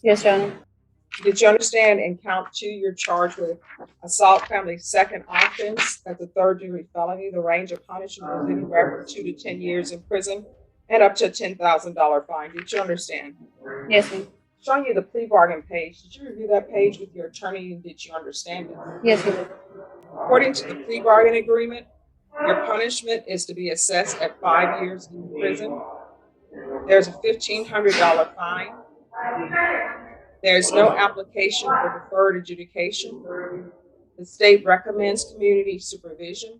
Yes, Your Honor. Did you understand in count 2 you're charged with assault family second offense as a third-degree felony? The range of punishment is anywhere from 2 to 10 years in prison and up to a $10,000 fine. Did you understand? Yes, ma'am. Showing you the plea bargain page. Did you review that page with your attorney and did you understand it? Yes, ma'am. According to the plea bargain agreement, your punishment is to be assessed at 5 years in prison. There's a $1,500 fine. There's no application for deferred adjudication. The state recommends community supervision.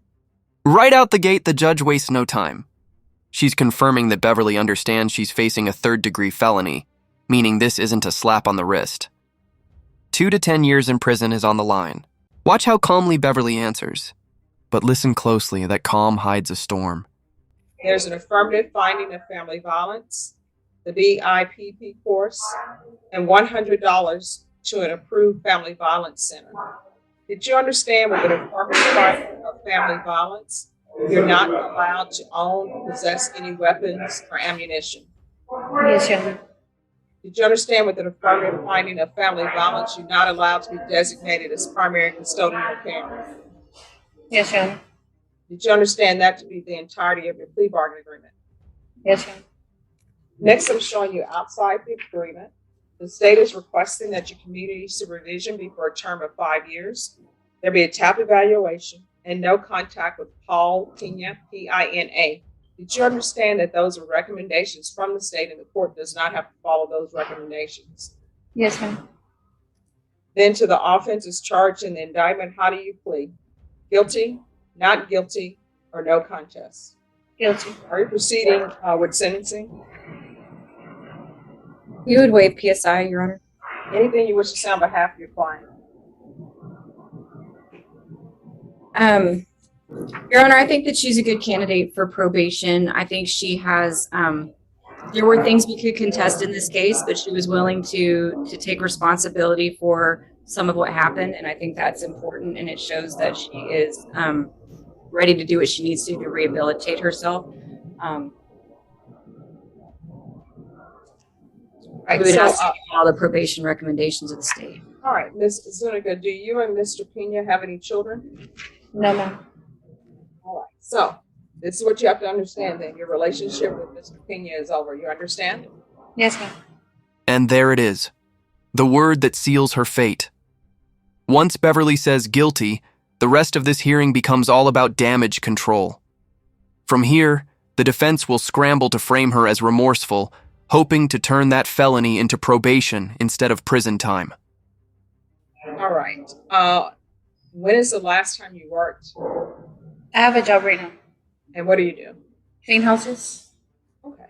Right out the gate, the judge wastes no time. She's confirming that Beverly understands she's facing a third-degree felony, meaning this isn't a slap on the wrist. 2 to 10 years in prison is on the line. Watch how calmly Beverly answers. But listen closely, that calm hides a storm. There's an affirmative finding of family violence, the BIPP course, and $100 to an approved family violence center. Did you understand with an affirmative finding of family violence, you're not allowed to own or possess any weapons or ammunition? Yes, Your Honor. Did you understand with an affirmative finding of family violence, you're not allowed to be designated as primary custodial parent? Yes, Your Honor. Did you understand that to be the entirety of your plea bargain agreement? Yes, Your Honor. Next, I'm showing you outside the agreement. The state is requesting that your community supervision be for a term of 5 years. There be a TAP evaluation and no contact with Paul Pina, P-I-N-A. Did you understand that those are recommendations from the state and the court does not have to follow those recommendations? Yes, ma'am. Then to the offenses charged in the indictment, how do you plead? Guilty, not guilty, or no contest? Guilty. Are you proceeding with sentencing? We would waive PSI, Your Honor. Anything you wish to say on behalf of your client? Your Honor, I think that she's a good candidate for probation. I think she has, there were things we could contest in this case, but she was willing to take responsibility for some of what happened. And I think that's important. And it shows that she is ready to do what she needs to rehabilitate herself. Right, we would so, ask to follow the probation recommendations of the state. all right, Ms. Zuniga, do you and Mr. Pena have any children? No, ma'am. All right, so this is what you have to understand then. Your relationship with Mr. Pena is over. You understand? Yes, ma'am. And there it is, the word that seals her fate. Once Beverly says guilty, the rest of this hearing becomes all about damage control. From here, the defense will scramble to frame her as remorseful, hoping to turn that felony into probation instead of prison time. All right. When is the last time you worked? I have a job right now. And what do you do? Clean houses? Okay.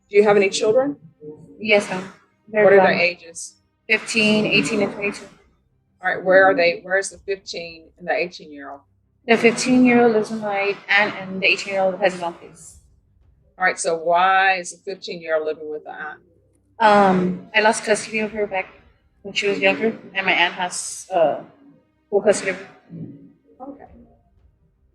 Do you have any children? Yes, ma'am. What are their ages? 15, 18, and 22. All right, where are they? Where's the 15 and the 18-year-old? The 15-year-old lives with my aunt, and the 18-year-old has his own place. All right, so why is the 15-year-old living with the aunt? I lost custody of her back when she was younger, and my aunt has full custody of her. Okay.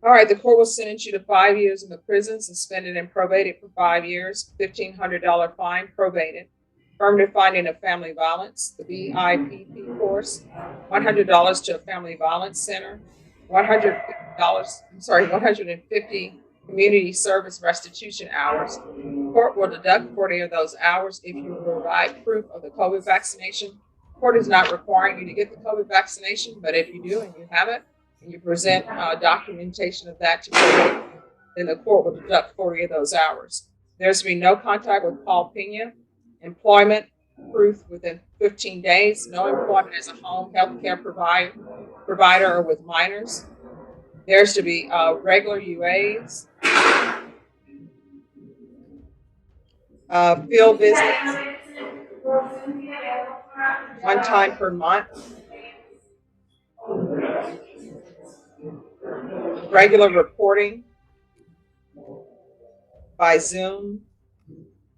All right, the court will sentence you to 5 years in the prison, suspended and probated for 5 years, $1,500 fine, probated. Affirmative finding of family violence, the BIPP course, $100 to a family violence center, $150 community service restitution hours. The court will deduct 40 of those hours if you provide proof of the COVID vaccination. The court is not requiring you to get the COVID vaccination, but if you do and you have it, and you present documentation of that to court, then the court will deduct 40 of those hours. There's to be no contact with Paul Pena. Employment proof within 15 days. No employment as a home health care provider or with minors. There's to be regular UAs. Field visits. 1 time per month. Regular reporting by Zoom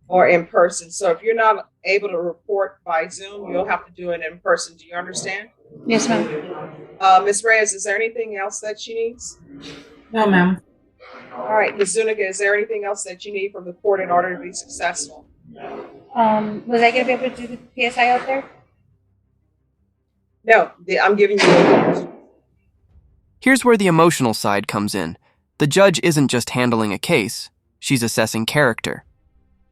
or in person. So if you're not able to report by Zoom, you'll have to do it in person. Do you understand? Yes, ma'am. Ms. Reyes, is there anything else that she needs? No, ma'am. All right, Ms. Zuniga, is there anything else that you need from the court in order to be successful? Was I gonna be able to do the PSI out there? No, I'm giving you a Here's where the emotional side comes in. The judge isn't just handling a case, she's assessing character.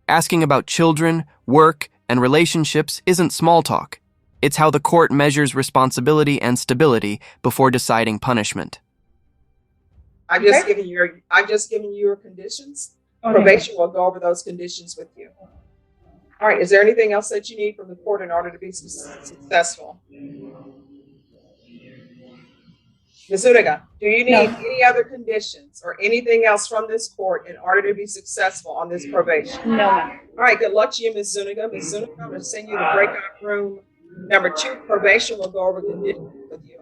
Asking about children, work, and relationships isn't small talk. It's how the court measures responsibility and stability before deciding punishment. I'm just giving you your conditions. Okay. Probation will go over those conditions with you. All right, is there anything else that you need from the court in order to be successful? Ms. Zuniga, do you need any other conditions or anything else from this court in order to be successful on this probation? No, ma'am. All right, good luck to you, Ms. Zuniga. Ms. Zuniga, I'm going to send you to breakout room number 2. Probation will go over conditions with you.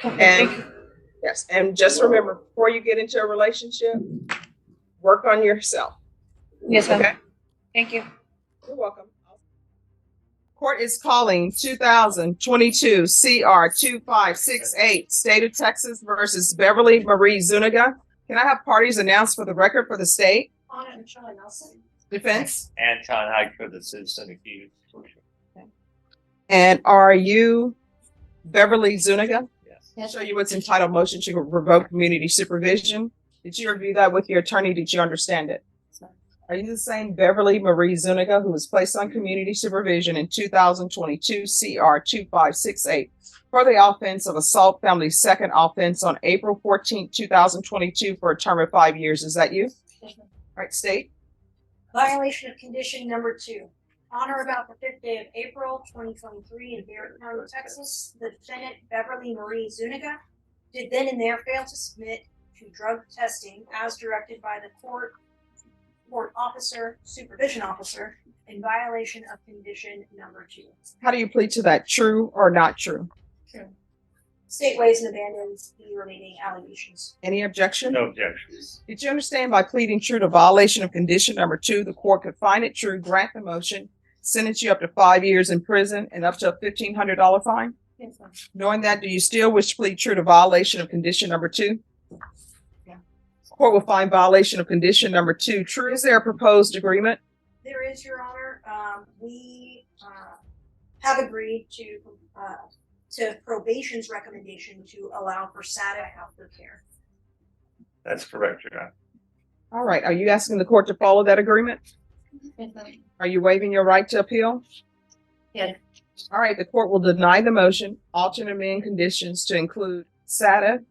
And yes, and just remember, before you get into a relationship, work on yourself. Yes, ma'am. Okay? Thank you. You're welcome. Court is calling 2022 CR 2568, State of Texas versus Beverly Marie Zuniga. Can I have parties announced for the record for the state? Defense. Anton Hyde for the citizen accused. And are you Beverly Zuniga? Yes. I'll show you what's entitled motion to revoke community supervision. Did you review that with your attorney? Did you understand it? Are you the same Beverly Marie Zuniga who was placed on community supervision in 2022 CR 2568 for the offense of assault, family's second offense on April 14, 2022 for a term of 5 years? Is that you? All right, state. Violation of condition number 2. On or about the 5th day of April 2023 in Barrett County, Texas, the defendant Beverly Marie Zuniga did then and there fail to submit to drug testing as directed by the court officer, supervision officer, in violation of condition number 2. How do you plead to that? True or not true? True. State weighs and abandons the remaining allegations. Any objection? No objections. Did you understand by pleading true to violation of condition number 2, the court could find it true, grant the motion, sentence you up to 5 years in prison and up to a $1,500 fine? Yes, ma'am. Knowing that, do you still wish to plead true to violation of condition number 2? Yeah. Court will find violation of condition number 2 true. Is there a proposed agreement? There is, Your Honor. We have agreed to probation's recommendation to allow for SATA aftercare. That's correct, Your Honor. All right. Are you asking the court to follow that agreement? Yes, ma'am. Are you waiving your right to appeal? Yes. All right. The court will deny the motion, alternate amend conditions to include SATA,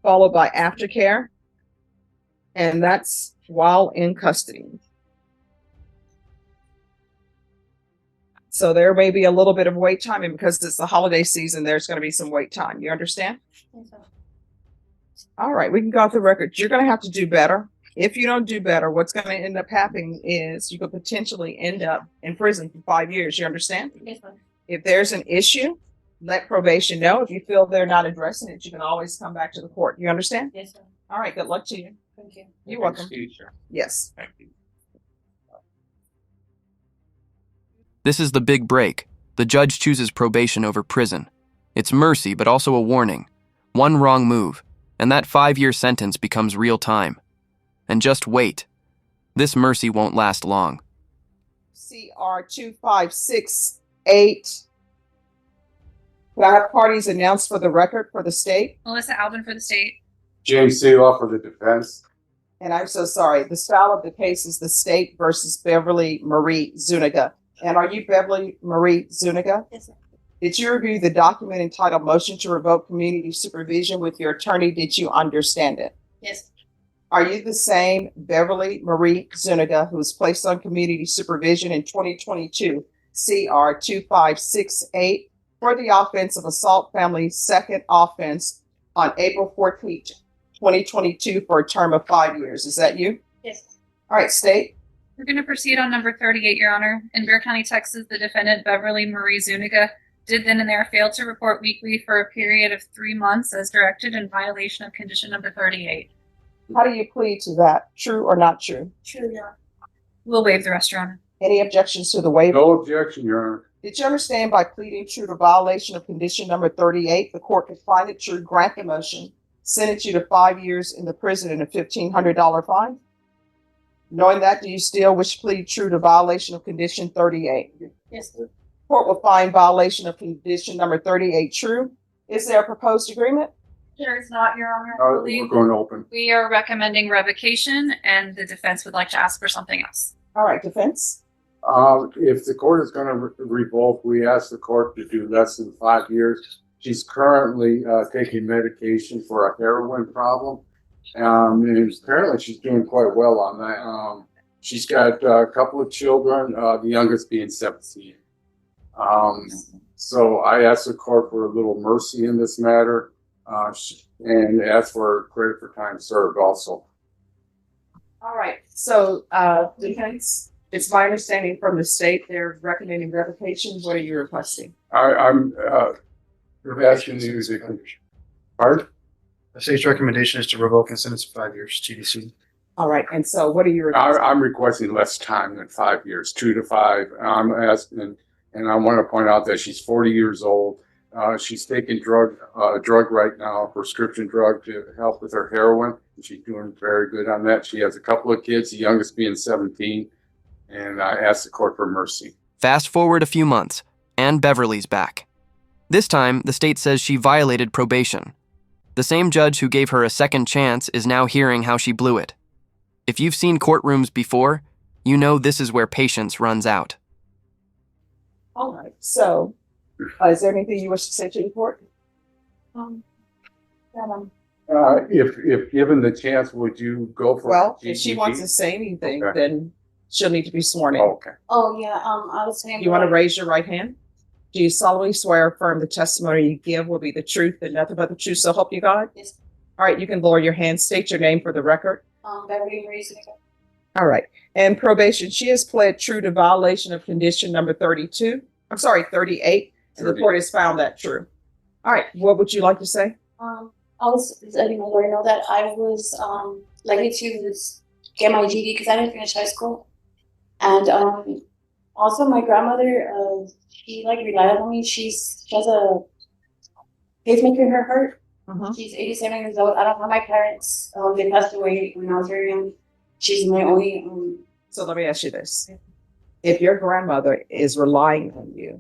followed by aftercare, and that's while in custody. So there may be a little bit of wait time, and because it's the holiday season, there's going to be some wait time. You understand? Yes, ma'am. All right, we can go off the record. You're going to have to do better. If you don't do better, what's going to end up happening is you could potentially end up in prison for 5 years. You understand? Yes, ma'am. If there's an issue, let probation know. If you feel they're not addressing it, you can always come back to the court. You understand? Yes, ma'am. All right, good luck to you. Thank you. You're welcome. Excuse, sir. Yes. Thank you. This is the big break. The judge chooses probation over prison. It's mercy, but also a warning. One wrong move, and that 5-year sentence becomes real time. And just wait. This mercy won't last long. CR 2568. Could I have parties announced for the record for the state? Melissa Albin for the state. James Seeloff for the defense. And I'm so sorry. The style of the case is the state versus Beverly Marie Zuniga. And are you Beverly Marie Zuniga? Yes, ma'am. Did you review the document entitled Motion to Revoke Community Supervision with your attorney? Did you understand it? Yes. Are you the same Beverly Marie Zuniga who was placed on community supervision in 2022 CR 2568 for the offense of assault, family second offense on April 14th, 2022 for a term of 5 years? Is that you? Yes. All right, state. We're going to proceed on number 38, Your Honor. In Bexar County, Texas, the defendant, Beverly Marie Zuniga, did then and there fail to report weekly for a period of 3 months as directed in violation of condition number 38. How do you plead to that? True or not true? True, Your Honor. We'll waive the rest, Your Honor. Any objections to the waiver? No objection, Your Honor. Did you understand by pleading true to violation of condition number 38, the court could find it true, grant the motion, sentence you to 5 years in the prison and a $1,500 fine? Knowing that, do you still wish to plead true to violation of condition 38? Yes, sir. Court will find violation of condition number 38 true. Is there a proposed agreement? There is not, Your Honor. I We're believe going to open. we are recommending revocation, and the defense would like to ask for something else. All right, defense. If the court is going to revoke, we ask the court to do less than 5 years. She's currently taking medication for a heroin problem. And apparently she's doing quite well on that. She's got a couple of children, the youngest being 17. So I asked the court for a little mercy in this matter, and asked for credit for time served also. All right, so defense, it's my understanding from the state they're recommending revocation. What are you requesting? I'm asking you to, pardon? The state's recommendation is to revoke and sentence to 5 years TDC. All right, and so what are you requesting? I'm requesting less time than 5 years, 2 to 5. I'm asking, and I want to point out that she's 40 years old. She's taking drug right now, a prescription drug to help with her heroin. And she's doing very good on that. She has a couple of kids, the youngest being 17, and I asked the court for mercy. Fast forward a few months, and Beverly's back. This time, the state says she violated probation. The same judge who gave her a second chance is now hearing how she blew it. If you've seen courtrooms before, you know this is where patience runs out. All right, so is there anything you wish to say to the court? If given the chance, would you go for? Well, if she wants to say anything, Okay. then she'll need to be sworn in. Oh, okay. Oh, yeah, I was saying. You want to raise your right hand? Do you solemnly swear or affirm the testimony you give will be the truth and nothing but the truth, so help you God? Yes. All right, you can lower your hand. State your name for the record. Beverly Marie Zunica. All right. And probation, she has pled true to violation of condition number 38, and the court has found that true. All right, what would you like to say? I was letting my lawyer know that I was likely to get my GED because I didn't finish high school, and also my grandmother, she like relied on me. She has a pacemaker in her heart. She's 87 years old. I don't have my parents. They passed away when I was very young. She's my only. So let me ask you this. If your grandmother is relying on you,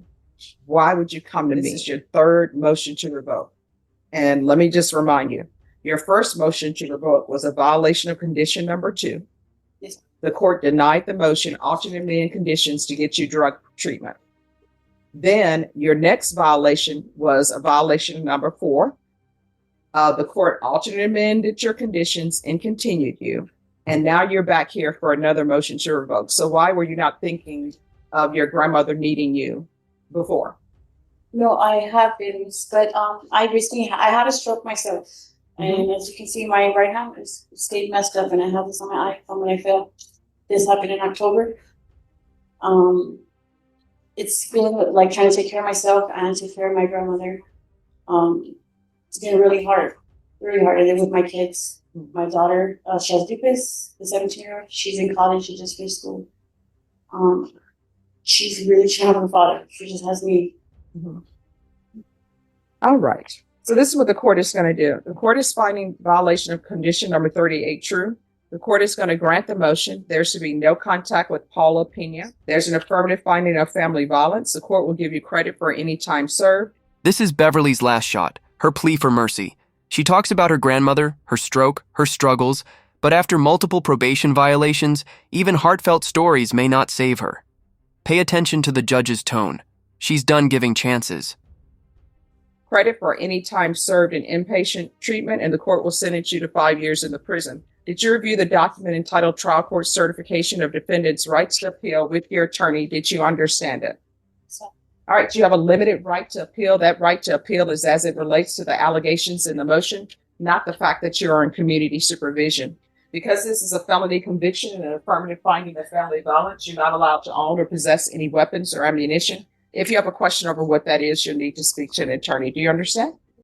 why would you come to me? This is your third motion to revoke. And let me just remind you, your first motion to revoke was a violation of condition number 2. Yes. The court denied the motion, alternately in conditions to get you drug treatment. Then your next violation was a violation number 4. The court alternately amended your conditions and continued you. And now you're back here for another motion to revoke. So why were you not thinking of your grandmother needing you before? No, I have been, but I recently I had a stroke myself, and as you can see, my right hand is stayed messed up, and I have this on my eye from when I fell. This happened in October. It's been like trying to take care of myself and take care of my grandmother. It's been really hard, and then with my kids. My daughter, she has lupus, the 17-year-old. She's in college. She just finished school. She's really trying to have a father. She just has me. All right. So this is what the court is going to do. The court is finding violation of condition number 38 true. The court is going to grant the motion. There should be no contact with Paula Pena. There's an affirmative finding of family violence. The court will give you credit for any time served. This is Beverly's last shot, her plea for mercy. She talks about her grandmother, her stroke, her struggles, but after multiple probation violations, even heartfelt stories may not save her. Pay attention to the judge's tone. She's done giving chances. Credit for any time served in inpatient treatment, and the court will sentence you to 5 years in the prison. Did you review the document entitled Trial Court Certification of Defendant's Rights to Appeal with your attorney? Did you understand it? So, all right, you have a limited right to appeal. That right to appeal is as it relates to the allegations in the motion, not the fact that you are in community supervision. Because this is a felony conviction and an affirmative finding of family violence, you're not allowed to own or possess any weapons or ammunition. If you have a question over what that is, you'll need to speak to an attorney. Do you understand?